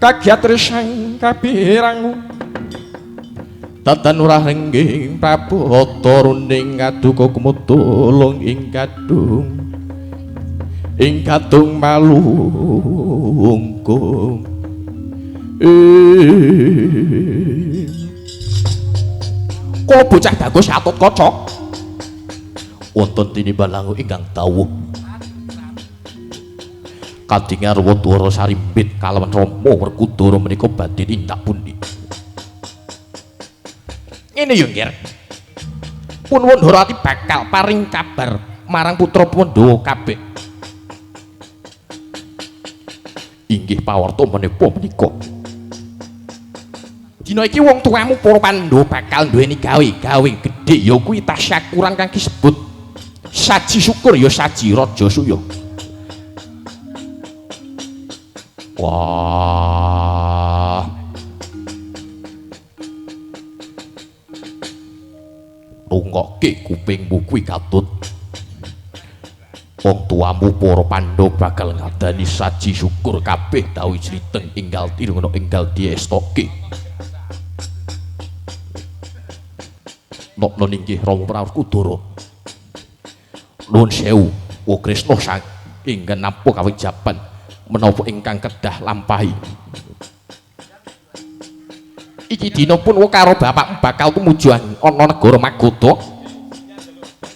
kagiat risang kabirang tatan ora rengging Prabu Hataruning kaduka kumutulung ing kadung malungkung kok bocah bagus atut kaca wonten tinimbang ingkang dawuh kadingar Wadara Sarimbit kalawan Rama Werkudara menika badhe tindak pundi ngene yo nggih pun Wandharati bakal paring kabar marang putra Pandhawa kabeh inggih pawarta menapa menika dina iki wong tuamu para Pandhawa bakal duweni gawe gedhe ya kuwi tasyakuran kang disebut saji syukur ya saji raja suya wah rungokke kupingmu kuwi katut wong tuamu para Pandhawa bakal ngadani saji syukur kabeh dawi criteng enggal tiruna enggal diestoke nokno ninggih Rama Werkudara nuwun sewu wa Kresna saking nampa kawijaban menapa ingkang kedah lampahi iki dina pun karo bapakmu bakal tumuju ana negara Magoda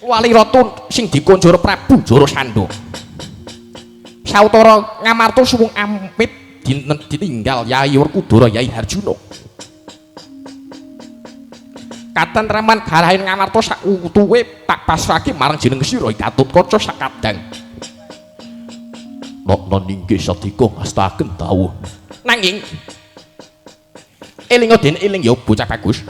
wali ratu sing dikonjur Prabu Jarasandha sautara ngamarta suwung ampit ditinggal Yai Werkudara Yai Harjuna katentraman garahin ngamarta sak utuhe tak pasrahke marang jeneng sira Gatotkaca sakadang nokno ninggih sedika ngastaken dawuh nanging elinga den eling ya bocah bagus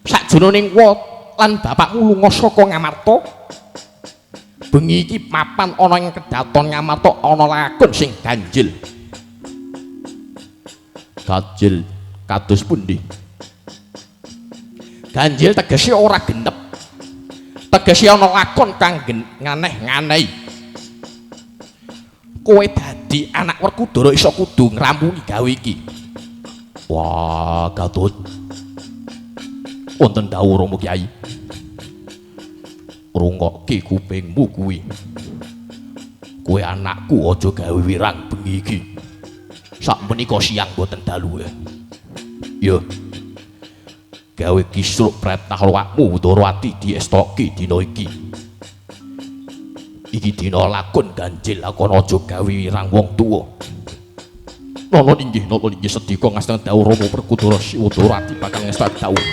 sakjroning wa lan bapakmu lunga saka Ngamarta bengi iki mapan ana ing kedaton Ngamarta ana lakon sing ganjil kados pundi ganjil tegese ora genep tegese ana lakon kang nganeh-nganehi kowe dadi anak Werkudara iso kudu ngrampungi gawe iki wah Gatut wonten dawuh Rama Kyai rungokke kupingmu kuwi kowe anakku aja gawe wirang bengi iki sakmenika siang boten dalu ya gawe kisruk pretah awakmu Wadrawati diestoke dina iki dina lakon ganjil lakon aja gawe wirang wong tuwa nana inggih sedika ngastaken dawuh Rama Werkudara Wadrawati bakal ngestaken dawuh